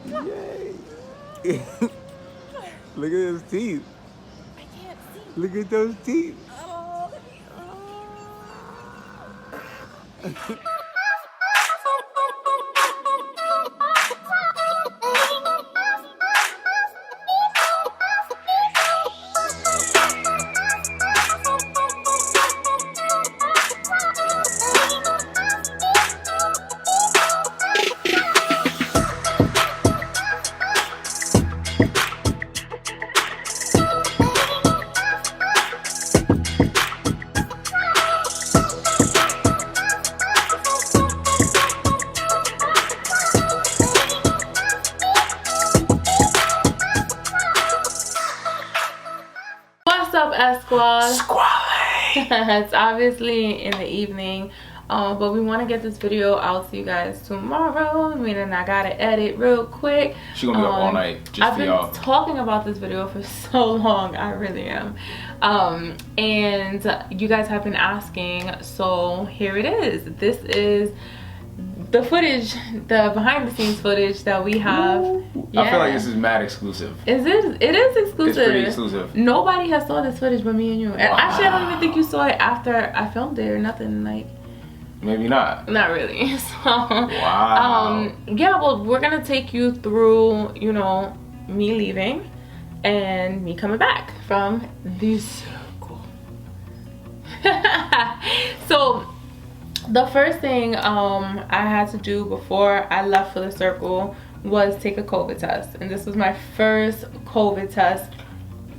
Yay. Look at his teeth. I can't see. Look at those teeth. Oh, what's up, Esquad? It's obviously in the evening, but we want to get this video out to you guys tomorrow. Meaning I gotta edit real quick. She's gonna be up all night just for y'all. I've been talking about this video for so long. I really am. And you guys have been asking, so here it is. This is the footage, the behind the scenes footage that we have. Yeah. I feel like this is mad exclusive. It is exclusive. It's pretty exclusive. Nobody has saw this footage but me and you. And actually, I don't even think you saw it after I filmed it or nothing. Like, maybe not. not really. So, wow. yeah, well, we're gonna take you through, you know, me leaving and me coming back from the circle. So the first thing I had to do before I left for the circle was take a COVID test, and this was my first COVID test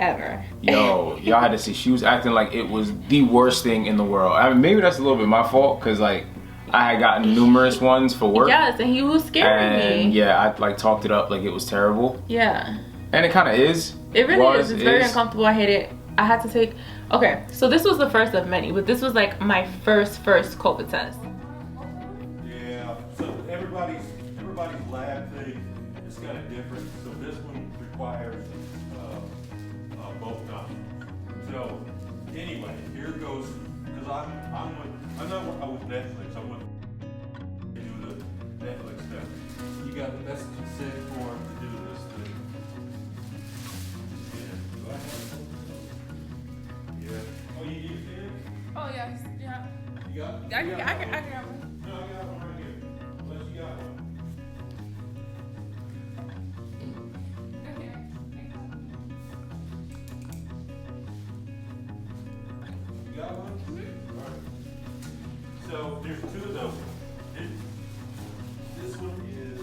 ever. Yo, y'all had to see, she was acting like it was the worst thing in the world. I mean, maybe that's a little bit my fault, because like I had gotten numerous ones for work. Yes, and he was scaring me. Yeah, I like talked it up like it was terrible. Yeah. And it kind of is. It really is. It's very uncomfortable. I hate it. I had to take, okay, so this was the first of many, but this was like my first COVID test. Yeah, so everybody's lab thing is kind of different. So this one requires both nostrils. So anyway, here goes, because I'm not with Netflix. I want to do the Netflix stuff. You got the best consent form to do this thing. Yeah. Do I have it? Yeah. Oh, you need it? Oh, yes, yeah. You got? I can have one. No, I got one right here. Unless you got one. You got one? Mm-hmm. All right. So there's two of those. This one is.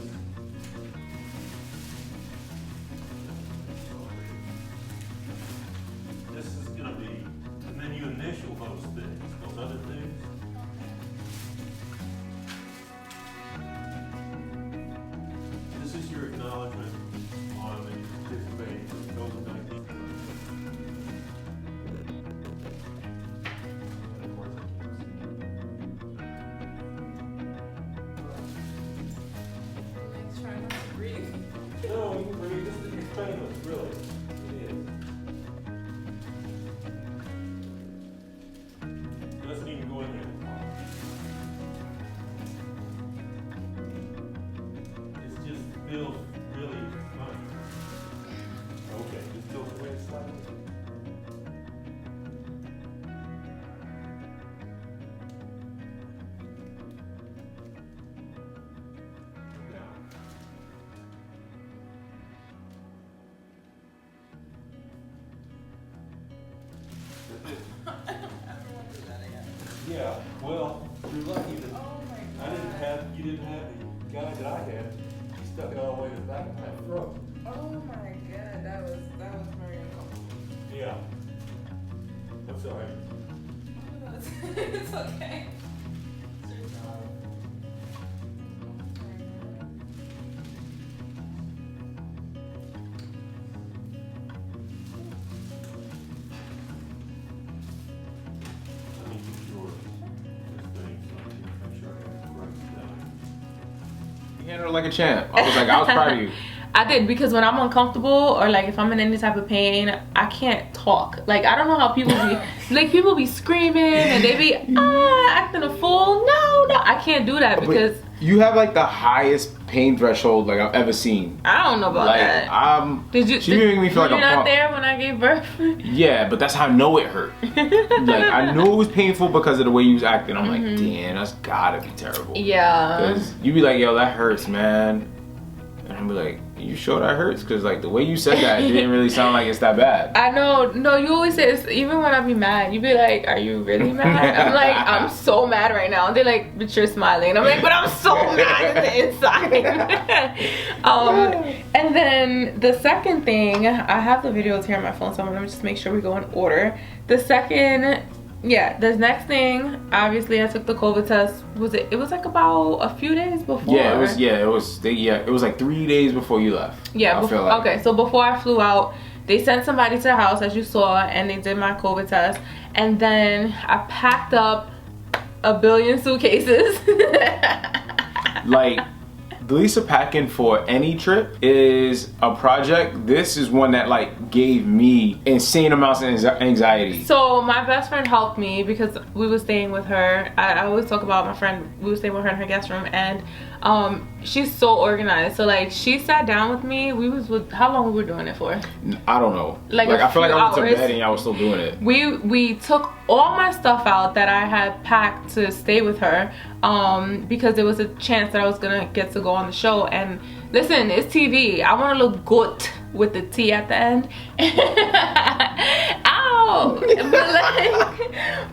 This is gonna be, and then you initial those things, those other things. This is your acknowledgement on the participating in COVID-19. And of course, I can't see. Try not to breathe. No, you can breathe. This is painless, really. It is. It doesn't even go in there. It just feels really funny. Okay, it feels way slightly. Yeah, well, you're lucky that you didn't have the guy that I had. He stuck it all the way to the back of my throat. Oh my god, that was very uncomfortable. Yeah. I'm sorry. It's okay. Let me get your this thing so I can make sure I have it right down. You handled it like a champ. I was proud of you. I did, because when I'm uncomfortable or like if I'm in any type of pain, I can't talk. Like, I don't know how people be like, people be screaming and they be acting a fool. No, I can't do that because you have like the highest pain threshold like I've ever seen. I don't know about Like that. she making me feel like were a you not punk. there when I gave birth? Yeah, but that's how I know it hurt. Like I knew it was painful because of the way you was acting. I'm like, damn, that's gotta be terrible. Yeah. Because you be like, yo, that hurts, man. And I'm be like, you sure that hurts? Because like the way you said that, it didn't really sound like it's that bad. I know. No, you always say this, even when I be mad, you be like, are you really mad? I'm like, I'm so mad right now. They're like, but you're smiling. And I'm like, but I'm so mad in the inside. And then the second thing, I have the videos here on my phone, so I'm gonna just make sure we go in order. The second, the next thing, obviously I took the COVID test. It was like about a few days before. It was like 3 days before you left. Yeah, okay, so before I flew out, they sent somebody to the house, as you saw, and they did my COVID test. And then I packed up a billion suitcases. Like, Deleesa packing for any trip is a project. This is one that like gave me insane amounts of anxiety. So my best friend helped me because we were staying with her. I always talk about my friend. We were staying with her in her guest room, and she's so organized. So like she sat down with me. How long we were doing it for? I don't know. Like I feel like I went to hours. bed and I was still doing it. We took all my stuff out that I had packed to stay with her, because there was a chance that I was gonna get to go on the show. And listen, it's TV. I want to look good with the T at the end. Ow!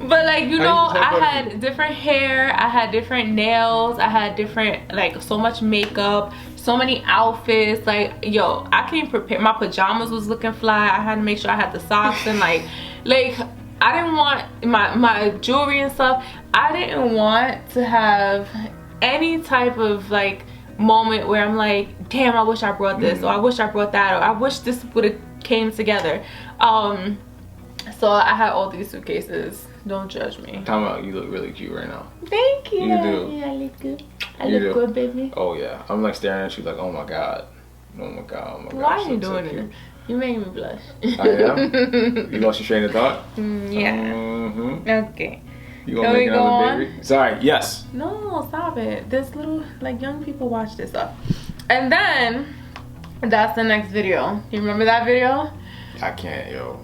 but like you know, I had different hair, I had different nails, I had different, like, so much makeup, so many outfits. Like, yo, I came prepared. My pajamas was looking fly. I had to make sure I had the socks and like I didn't want my jewelry and stuff. I didn't want to have any type of like moment where I'm like, damn, I wish I brought this, or I wish I brought that, or I wish this would have came together. So I had all these suitcases. Don't judge me. Time out, you look really cute right now. Thank you. You do. Yeah, I look good. I look good, baby. Oh yeah, I'm like staring at you like, oh my god, oh my god, oh my god. Why are you doing it? You making me blush. I am. You lost your train of thought. Yeah. Okay. You gonna make another baby? Sorry. Yes. No, stop it. This little, like, young people watch this stuff. And then that's the next video. You remember that video? I can't, yo.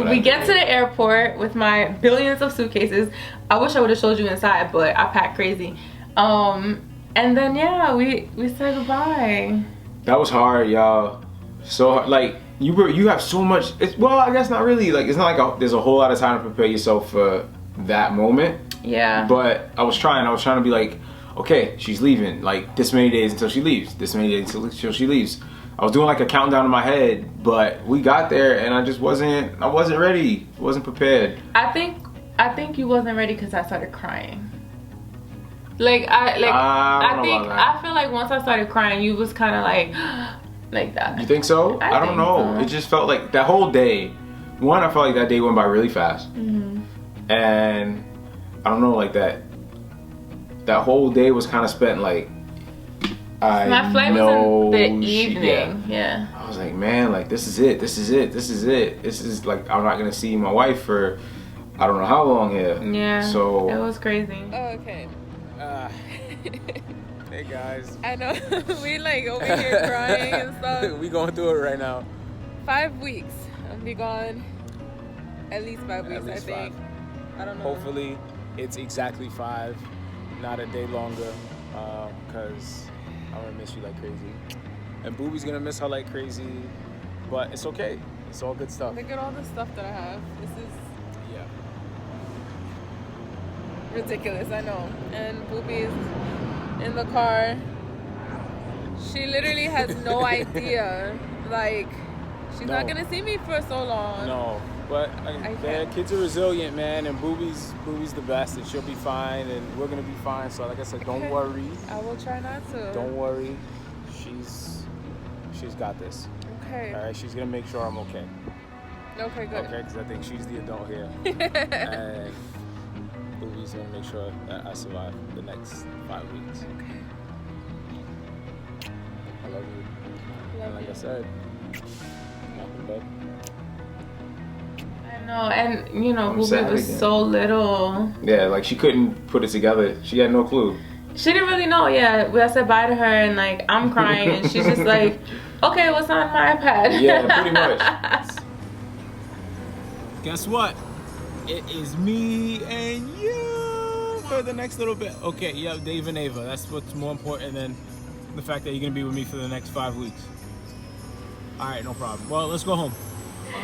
We get to the airport with my billions of suitcases. I wish I would have showed you inside, but I packed crazy. And then yeah, we said goodbye. That was hard, y'all. So like you have so much. Well, I guess not really. Like it's not like there's a whole lot of time to prepare yourself for that moment. Yeah. But I was trying to be like, okay, she's leaving. Like this many days until she leaves. This many days until she leaves. I was doing like a countdown in my head, but we got there and I wasn't ready. Wasn't prepared. I think you wasn't ready because I started crying. I feel like once I started crying, you was kind of like that. You think so? I don't know. So. It just felt like that whole day. One, I felt like that day went by really fast, and I don't know, like that whole day was kind of spent like. My flight was in the evening. Yeah. I was like, man, like this is it. This is like I'm not gonna see my wife for I don't know how long here. Yeah. So it was crazy. Oh, okay. Hey guys. I know. We like over here crying and stuff. We going through it right now. 5 weeks. I'll be gone at least 5 weeks, At least I think. 5. I don't know. Hopefully it's exactly 5, not a day longer, because I'm gonna miss you like crazy. And Booby's gonna miss her like crazy, but it's okay. It's all good stuff. Look at all the stuff that I have. This is ridiculous, I know. And Booby is in the car. She literally has no idea. Like, she's not gonna see me for so long. No, but kids are resilient, man, and Booby's the best, and she'll be fine, and we're gonna be fine. So, like I said, don't worry. I will try not to. Don't worry. She's got this. Okay. All right, she's gonna make sure I'm okay. Okay, good. Okay, because I think she's the adult here, and Booby's gonna make sure that I survive the next 5 weeks. Okay. I love you. Love like you. I said, nothing but. I know, and you know, I'm Booby sad was again. so little. Yeah, like she couldn't put it together. She had no clue. She didn't really know. Yeah, I said bye to her, and like I'm crying, and she's just like, okay, what's on my iPad? Yeah, pretty much. Guess what? It is me and you for the next little bit. Okay, yeah, Dave and Ava. That's what's more important than the fact that you're gonna be with me for the next 5 weeks. All right, no problem. Well, let's go home.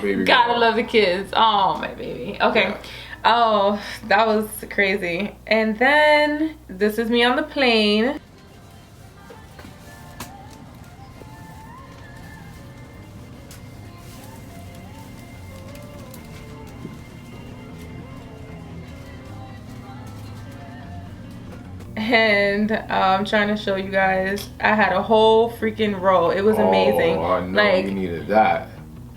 Baby Gotta girl. love the kids. Oh, my baby. Okay. Yeah. Oh, that was crazy. And then this is me on the plane. And I'm trying to show you guys. I had a whole freaking row. It was amazing. Oh, I know like, you needed that.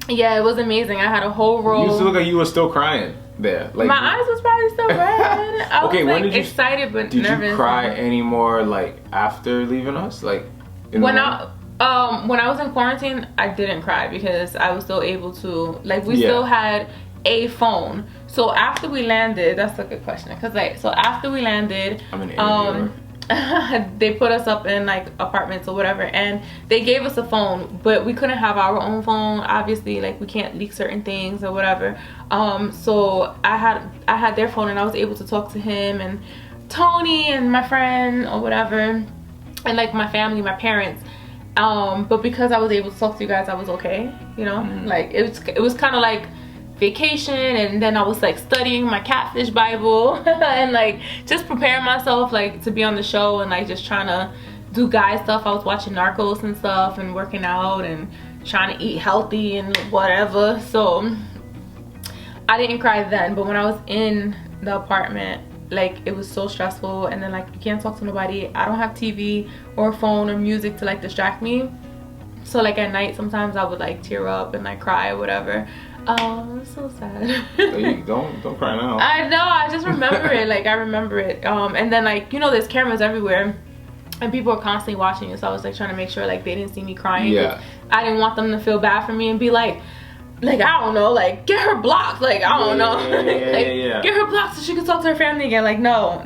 yeah, it was amazing. I had a whole row. You used to look like you were still crying there. Like, my eyes was probably still red. I Okay, was when like did you- excited but did nervous. you cry anymore like after leaving us? Like in the When morning? when I was in quarantine, I didn't cry because I was still able to, like, we Yeah. still had a phone. So after we landed, that's a good question, because like, so after we landed, I'm an interviewer. they put us up in like apartments or whatever, and they gave us a phone, but we couldn't have our own phone. Obviously, like, we can't leak certain things or whatever. So I had their phone, and I was able to talk to him and Tony and my friend or whatever, and like my family, my parents. But because I was able to talk to you guys, I was okay, you know. Like, it was kind of like vacation, and then I was like studying my catfish Bible and like just preparing myself like to be on the show, and like just trying to do guy stuff. I was watching Narcos and stuff and working out and trying to eat healthy and whatever. So I didn't cry then, but when I was in the apartment, like, it was so stressful, and then like you can't talk to nobody. I don't have TV or phone or music to like distract me. So like at night sometimes I would like tear up and like cry or whatever. It's so sad. Hey, don't cry now. I know, I just remember it. Like, I remember it. And then, like, you know, there's cameras everywhere, and people are constantly watching you. So I was like trying to make sure like they didn't see me crying. Yeah. I didn't want them to feel bad for me and be like I don't know, like, get her blocked. Like, I don't know. Yeah. Get her blocked so she can talk to her family again. Like, no.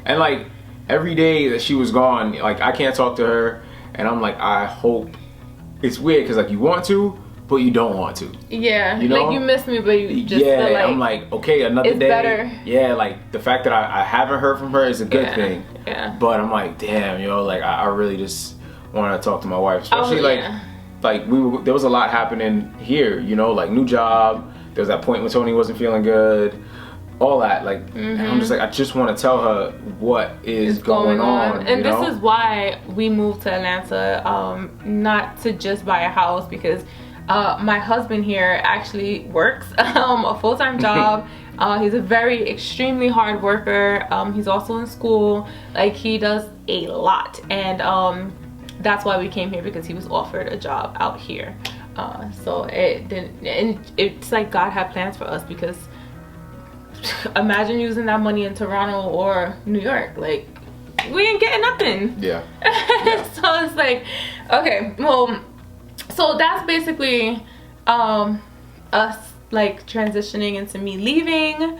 And like every day that she was gone, like I can't talk to her, and I'm like, I hope. It's weird because like you want to, but you don't want to. Yeah, you know? like, you miss me, but you just yeah, feel like I'm like, okay, another it's day. better. Yeah, like the fact that I haven't heard from her is a good thing. Yeah. But I'm like, damn, yo, like I really just want to talk to my wife, especially like there was a lot happening here, you know, like new job. There was that point when Tony wasn't feeling good, all that. Like, and I'm just like, I just want to tell her what is going on. And you know? this is why we moved to Atlanta, not to just buy a house, because my husband here actually works a full-time job. He's a very extremely hard worker. He's also in school. Like, he does a lot, and that's why we came here, because he was offered a job out here. So it didn't, and it's like God had plans for us, because imagine using that money in Toronto or New York. Like, we ain't getting nothing. Yeah. So it's like, okay, well, so that's basically us like transitioning into me leaving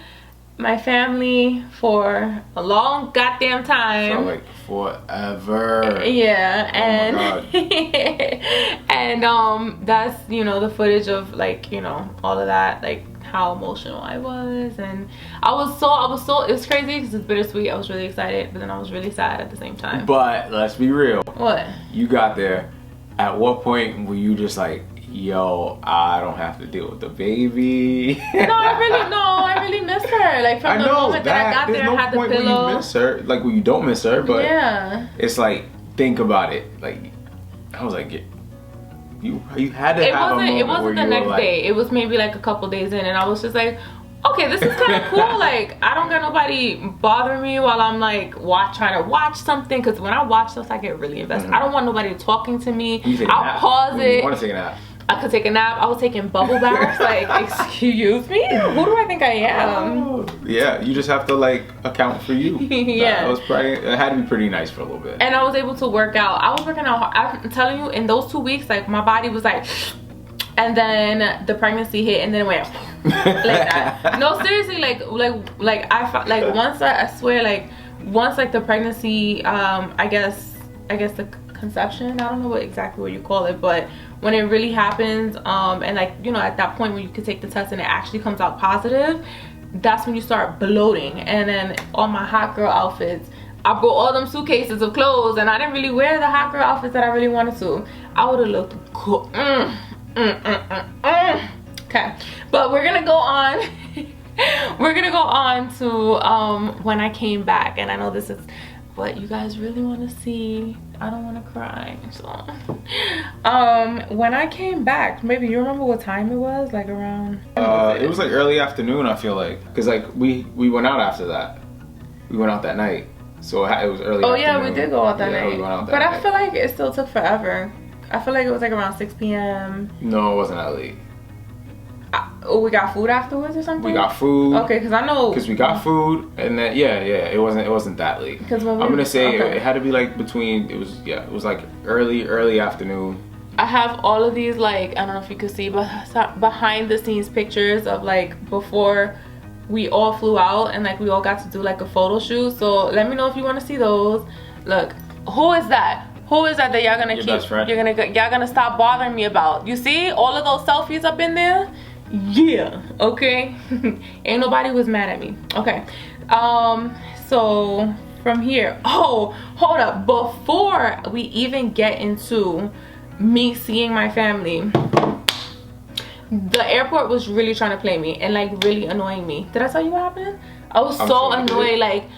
my family for a long goddamn time. Felt like forever. Yeah, and God. that's, you know, the footage of like, you know, all of that, like how emotional I was, and I was so it was crazy because it's bittersweet. I was really excited, but then I was really sad at the same time. But let's be real. What? You got there. At what point were you just like, yo, I don't have to deal with the baby? No, I really missed her. Like, from the moment that I got there, I had the point pillow. where you miss her. Like, where you don't miss her, but yeah, it's like, think about it. Like, I was like, you had to have a moment. It wasn't the next day. It was maybe like a couple days in, and I was just like, okay, this is kind of cool. Like, I don't got nobody bothering me while I'm like trying to watch something, because when I watch stuff, I get really invested. I don't want nobody talking to me. I'll pause it. You want to take a nap? I could take a nap. I was taking bubble baths. Like, excuse me? Who do I think I am? Yeah, you just have to like account for you. Yeah. It had to be pretty nice for a little bit. And I was able to work out. I was working out. I'm telling you, in those 2 weeks, like, my body was like, and then the pregnancy hit, and then it went like that. No, seriously, like I felt like once I swear, like once like the pregnancy, I guess the conception, I don't know exactly what you call it, but when it really happens, and like, you know, at that point when you could take the test and it actually comes out positive, that's when you start bloating. And then all my hot girl outfits, I brought all them suitcases of clothes, and I didn't really wear the hot girl outfits that I really wanted to. I would have looked cool. Okay, but we're gonna go on. We're gonna go on to when I came back, and I know this is what you guys really want to see. I don't want to cry. So when I came back, maybe you remember what time it was, like around it was like early afternoon, I feel like, because like we went out after that. We went out that night, so it was early. Oh afternoon. Yeah, we did go out that night. We went out that but night. I feel like it still took forever. I feel like it was like around 6 p.m. No, it wasn't that late. We got food afterwards or something. We got food. Okay, because I know. Because we got food, and then it wasn't that late. Because I'm gonna say it had to be like between. It was like early afternoon. I have all of these, like, I don't know if you could see, but behind the scenes pictures of like before we all flew out, and like we all got to do like a photo shoot. So let me know if you want to see those. Look, who is that? Who is that y'all gonna Your keep? best friend. Y'all gonna stop bothering me about? You see all of those selfies up in there? Yeah, okay. Ain't nobody was mad at me. Okay, so from here, oh, hold up, before we even get into me seeing my family, the airport was really trying to play me and like really annoying me. Did I tell you what happened? I was so annoyed, like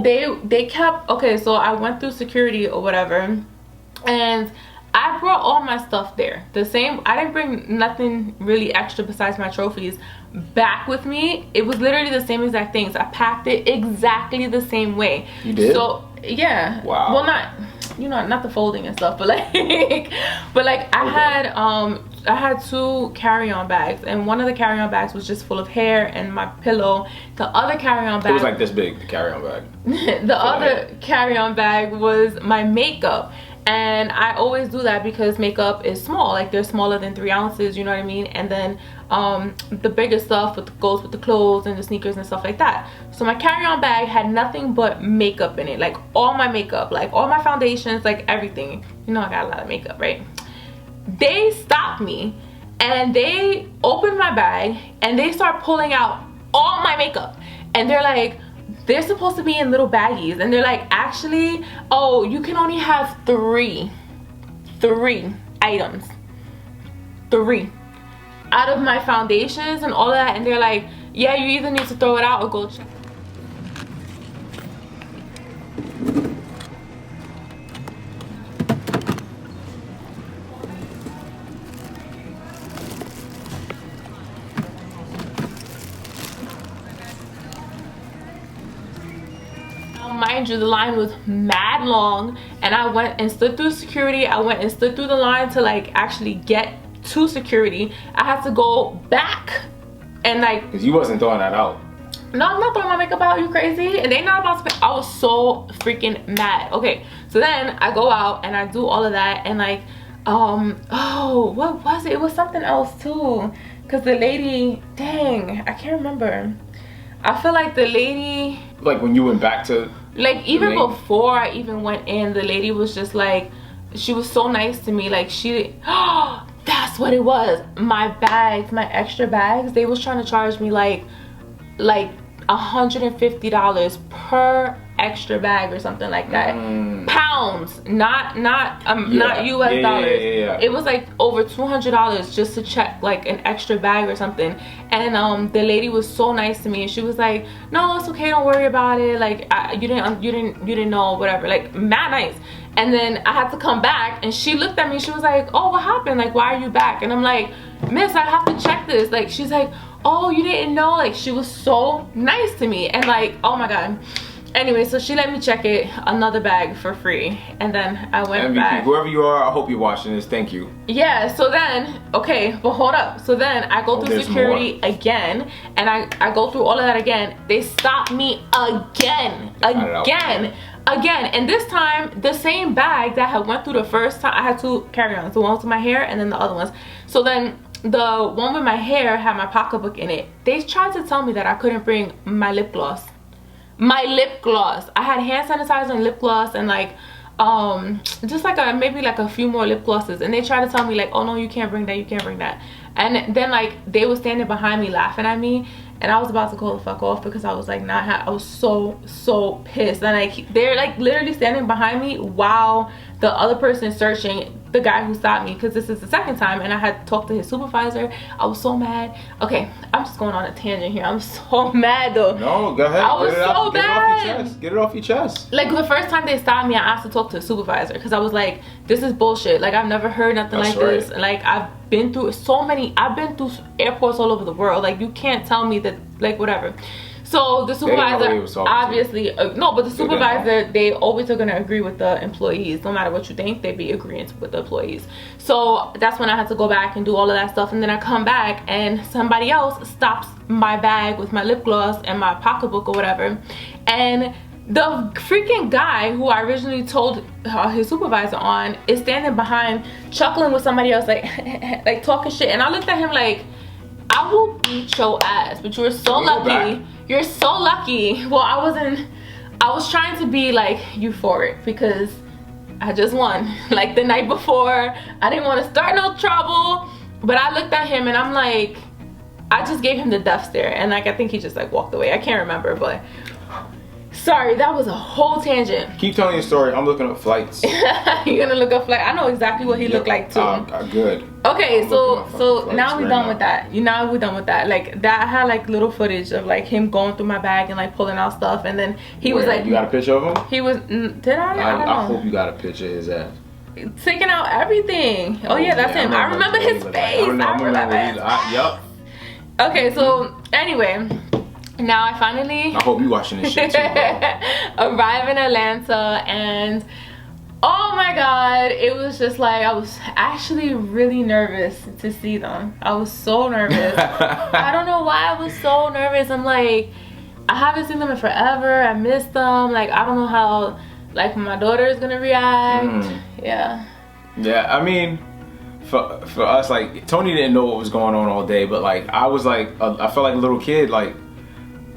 they kept, okay, so I went through security or whatever, and I brought all my stuff there. The same, I didn't bring nothing really extra besides my trophies back with me. It was literally the same exact things. I packed it exactly the same way. You did? So yeah. Wow. Well, not, you know, not the folding and stuff, but like I had 2 carry-on bags, and one of the carry-on bags was just full of hair and my pillow. The other carry-on bag, It was like this big, the carry-on bag. the other carry-on bag was my makeup. And I always do that because makeup is small, like they're smaller than 3 ounces, you know what I mean? And then the bigger stuff goes with the clothes and the sneakers and stuff like that. So my carry-on bag had nothing but makeup in it, like all my makeup, like all my foundations, like everything. You know I got a lot of makeup, right? They stopped me and they opened my bag and they start pulling out all my makeup, and they're like, they're supposed to be in little baggies, and they're like, actually, oh, you can only have 3 items, 3 out of my foundations and all that. And they're like, yeah, you either need to throw it out or go check. Mind you, the line was mad long, and I went and stood through security. I went and stood through the line to like actually get to security. I had to go back and like, Because you wasn't throwing that out. no, I'm not throwing my makeup out, you crazy? And they not about to pay. I was so freaking mad. Okay, so then I go out and I do all of that, and like oh, what was it? It was something else too, because the lady, dang, I can't remember. I feel like the lady, Like when you went back to, like even before I even went in, the lady was just like, she was so nice to me. Like she, oh, that's what it was. My bags, my extra bags, they was trying to charge me like $150 per extra bag or something like that. Pounds, not US dollars. Yeah. It was like over $200 just to check like an extra bag or something. And the lady was so nice to me, and she was like, no, it's okay, don't worry about it, like you didn't know, whatever, like mad nice. And then I had to come back, and she looked at me, she was like, oh, what happened, like why are you back? And I'm like, miss, I have to check this. Like she's like, oh, you didn't know? Like she was so nice to me, and like, oh my god. Anyway, so she let me check it, another bag for free, and then I went MVP, back. whoever you are, I hope you're watching this, thank you. Yeah, so then, okay, but hold up. So then I go through security again, and I go through all of that again. They stop me again. And this time, the same bag that I went through the first time, I had 2 carry-ons, the one with my hair and then the other ones. So then the one with my hair had my pocketbook in it. They tried to tell me that I couldn't bring my lip gloss. my lip gloss. I had hand sanitizer and lip gloss and like just like maybe like a few more lip glosses, and they tried to tell me like, oh no, you can't bring that, you can't bring that. And then like they were standing behind me laughing at me, and I was about to call the fuck off because I was like I was so pissed. And like they're like literally standing behind me while the other person is searching the guy who stopped me, because this is the second time, and I had talked to his supervisor. I was so mad. Okay, I'm just going on a tangent here. I'm so mad though. No, go ahead. I was so bad. Get it off your chest. Like the first time they stopped me, I asked to talk to the supervisor because I was like, this is bullshit. Like I've never heard nothing like this. Like I've been through airports all over the world. Like you can't tell me that, like whatever. So the supervisor, obviously, no, but the supervisor, they always are gonna agree with the employees. No matter what you think, they be agreeing with the employees. So that's when I had to go back and do all of that stuff. And then I come back and somebody else stops my bag with my lip gloss and my pocketbook or whatever. And the freaking guy who I originally told his supervisor on is standing behind, chuckling with somebody else, like, like talking shit. And I looked at him like, I will beat your ass, but you're so lucky. You're so lucky. Well, I was trying to be like euphoric because I just won. Like the night before, I didn't want to start no trouble, but I looked at him and I'm like, I just gave him the death stare, and like I think he just like walked away. I can't remember, but sorry, that was a whole tangent. Keep telling your story. I'm looking up flights. You're gonna look up flight. I know exactly what he looked like too. Good. Okay, so now we're done with that. Now we're done with that. Like that, I had like little footage of like him going through my bag and like pulling out stuff, and then he was like, you got a picture of him? He was. Did I? I don't know. I hope you got a picture of his ass. Taking out everything. Oh yeah, that's him. I remember his face. I remember. Yup. Okay, so anyway. Now I finally I hope you watching this shit too, bro. arrive in Atlanta, and oh my god, it was just like I was actually really nervous to see them. I was so nervous. I don't know why I was so nervous. I'm like, I haven't seen them in forever. I miss them. Like I don't know how like my daughter is gonna react. Yeah, I mean, for us, like Tony didn't know what was going on all day, but like I was like I felt like a little kid. Like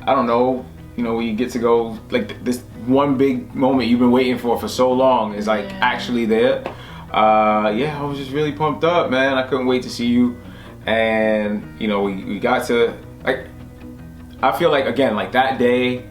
I don't know, you know, when you get to go, like this one big moment you've been waiting for so long is like actually there. Yeah, I was just really pumped up, man. I couldn't wait to see you. And, you know, we got to, like, I feel like, again, like that day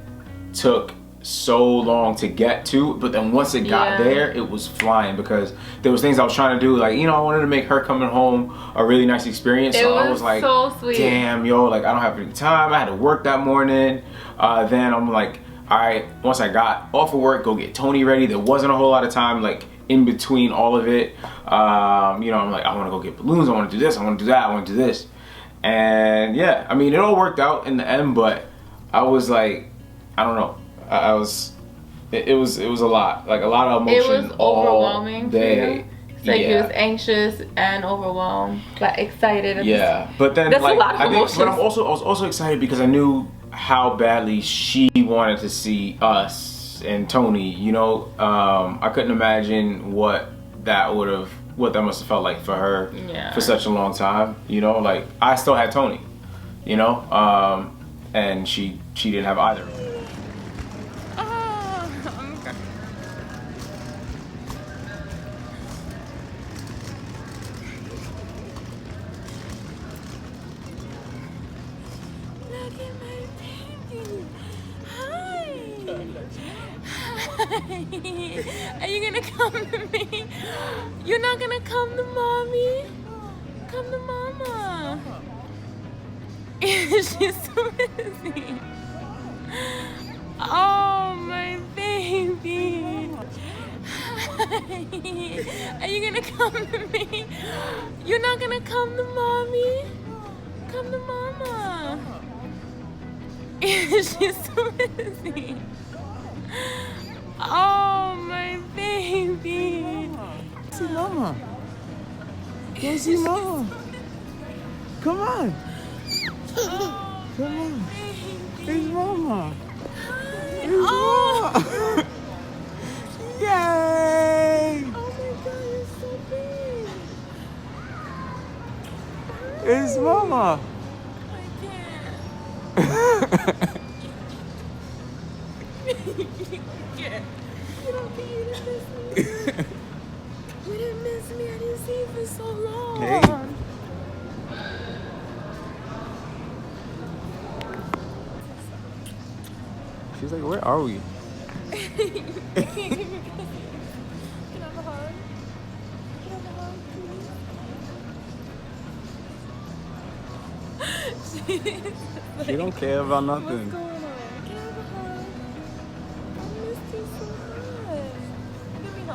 took so long to get to, but then once it got there, it was flying, because there was things I was trying to do, like, you know, I wanted to make her coming home a really nice experience. So I was like, so sweet. Damn, yo, like I don't have any time. I had to work that morning. Then I'm like, all right, once I got off of work, go get Tony ready. There wasn't a whole lot of time like in between all of it. You know, I'm like, I want to go get balloons. I want to do this. I want to do that. I want to do this. And yeah, I mean, it all worked out in the end, but I was like, I don't know. It was a lot, like a lot of emotion. It was overwhelming day. Like you was anxious and overwhelmed, but excited. But then that's like a lot of emotions. but I was also excited because I knew how badly she wanted to see us and Tony. You know, I couldn't imagine what that must have felt like for her for such a long time. You know, like I still had Tony. You know, and she didn't have either. Are you gonna come to me? You're not gonna come to mommy? Come to mama. She's so busy. Oh, my baby. Are you gonna come to me? You're not gonna come to mommy? Come to mama. She's so busy. Oh, my baby. See mama. Go see mama. Come on. Come on. It's mama. It's mama. Yay. Oh my god, you're so big. It's mama. I can't. miss me. You didn't miss me. I didn't see you for so long. Hey. She's like, where are we? I can't give you a kiss. Can I have a hug? Can I have a hug, please? She don't care about What's nothing. going on? Can I have a hug? I missed you so much. Give me a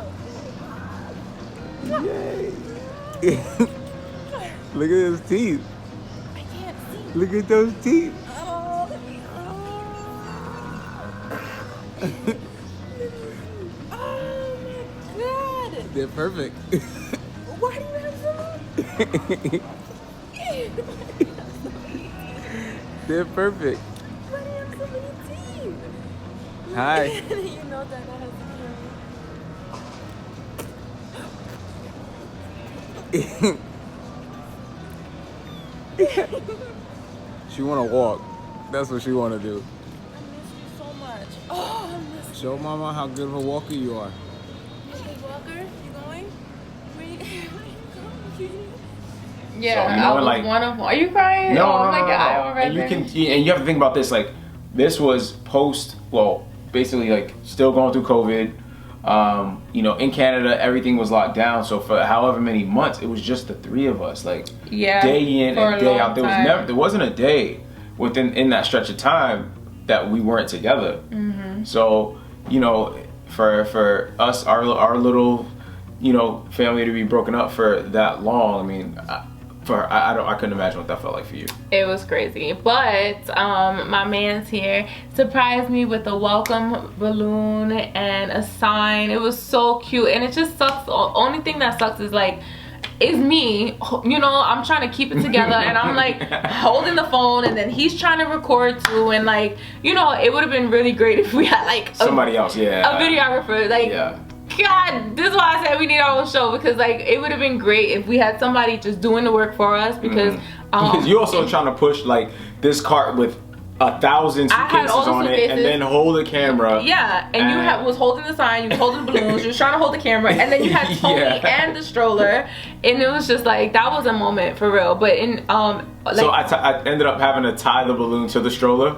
hug. Yay. Look at his teeth. I can't see. Look at those teeth. Oh, oh my God. They're perfect. Why do you have so They're perfect. Why do you have so many teeth? Hi. You know that has She wanna walk. That's what she wanna do. I miss you so much. Oh, I miss you. Show mama how good of a walker you are. Hey, Walker, you going? Where you going? Yeah, So, you know, I was like- one of them. Are you crying? No, oh no, my no, God, no. already. And you have to think about this. Like, this was post. Well, basically, like, still going through COVID. You know, in Canada, everything was locked down. So for however many months, it was just the three of us. Like, Yeah, day in for and a day long out. There wasn't a day in that stretch of time that we weren't together. Mm-hmm. So, you know, for us, our little, you know, family to be broken up for that long. I mean, I couldn't imagine what that felt like for you. It was crazy, but my man's here, surprised me with a welcome balloon and a sign. It was so cute, and it just sucks. The only thing that sucks is like, it's me, you know, I'm trying to keep it together, and I'm like holding the phone, and then he's trying to record too, and like, you know, it would have been really great if we had like Somebody else, yeah. a videographer, like. Yeah. God, this is why I said we need our own show, because like it would have been great if we had somebody just doing the work for us, because Because you also trying to push like this cart with 1,000 I had suitcases all the on it, and suitcases. then hold the camera. yeah, and you was holding the sign, you was holding the balloons, you was trying to hold the camera, and then you had Tony Yeah. and the stroller, and it was just like, that was a moment for real. But in like, So I ended up having to tie the balloon to the stroller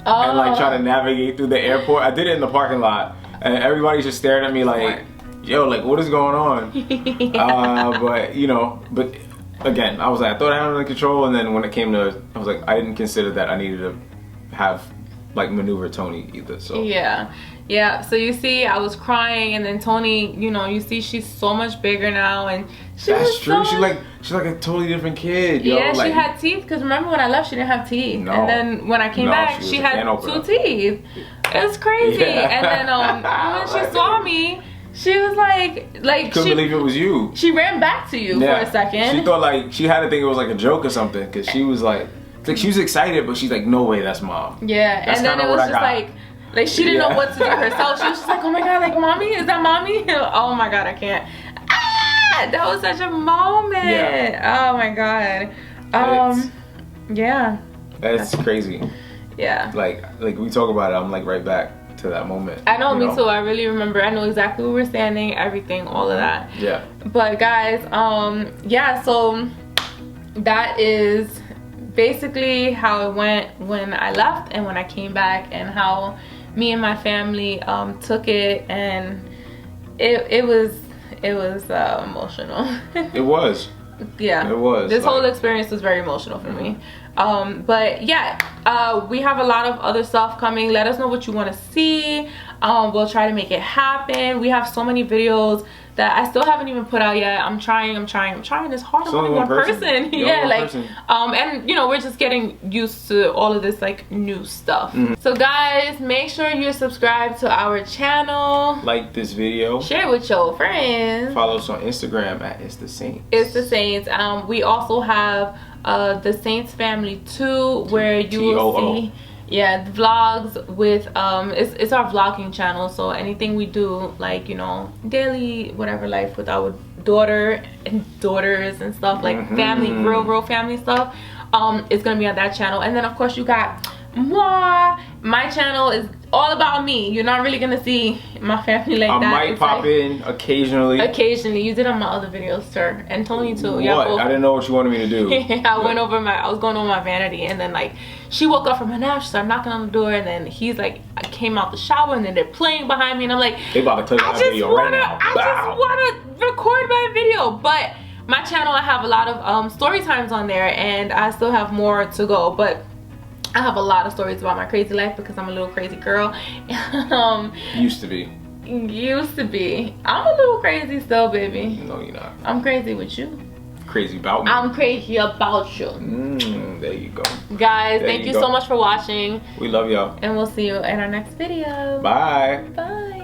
and like try to navigate through the airport. I did it in the parking lot, and everybody's just staring at me like, yo, like, what is going on? But you know, but again, I was like, I thought I had it under control, and then when it came to, I was like, I didn't consider that I needed to have like maneuver Tony either. So yeah, so you see, I was crying, and then Tony, you know, you see she's so much bigger now, and that's true. She's like a totally different kid. Yo. Yeah, like, she had teeth, because remember when I left, she didn't have teeth. No. And then when I came No, back, she she was a had can opener. 2 teeth. It was crazy. Yeah. And then when she saw me, she was like couldn't believe it was you. She ran back to you for a second. She thought like she had to think it was like a joke or something, because she was like she was excited, but she's like, no way, that's mom. Yeah, That's and then kinda it was what I just got. like she didn't know what to do herself. She was just like, oh my God, like, mommy, is that mommy? Oh my God, I can't. That was such a moment. Yeah. Oh my God. Yeah. That's crazy. Yeah. Like we talk about it, I'm like right back to that moment. I know, you me too. I really remember. I know exactly where we're standing, everything, all of that. Yeah. But guys, yeah, so that is basically how it went when I left and when I came back, and how me and my family took it, and it was emotional. It was. Yeah, It was, this like- whole experience was very emotional for me. But yeah, we have a lot of other stuff coming. Let us know what you want to see. We'll try to make it happen. We have so many videos that I still haven't even put out yet. I'm trying. It's hard. It's I'm only one person. You're Yeah, one like person. and you know, we're just getting used to all of this like new stuff. So guys, make sure you're subscribed to our channel. Like this video. Share it with your friends. Follow us on Instagram at It's The Saints. It's the Saints. We also have the Saints Family 2, where you will TOO. see the vlogs with it's our vlogging channel, so anything we do, like, you know, daily whatever life with our daughter and daughters and stuff, like family, real family stuff, it's gonna be on that channel. And then of course you got moi. My channel is all about me. You're not really gonna see my family like I that. might It's pop like, in occasionally. occasionally. You did on my other videos, sir, and Tony too. Yeah, What? I didn't know what you wanted me to do. I was going over my vanity, and then like she woke up from her nap, she started knocking on the door, and then he's like, I came out the shower, and then they're playing behind me, and I'm like, They about to click I that just video right now. I just wanna record my video. But my channel, I have a lot of story times on there, and I still have more to go, but I have a lot of stories about my crazy life because I'm a little crazy girl. Used to be. Used to be. I'm a little crazy still, baby. No, you're not. I'm crazy with you. Crazy about me. I'm crazy about you. There you go. Guys, There thank you you go. so much for watching. We love y'all. And we'll see you in our next video. Bye. Bye.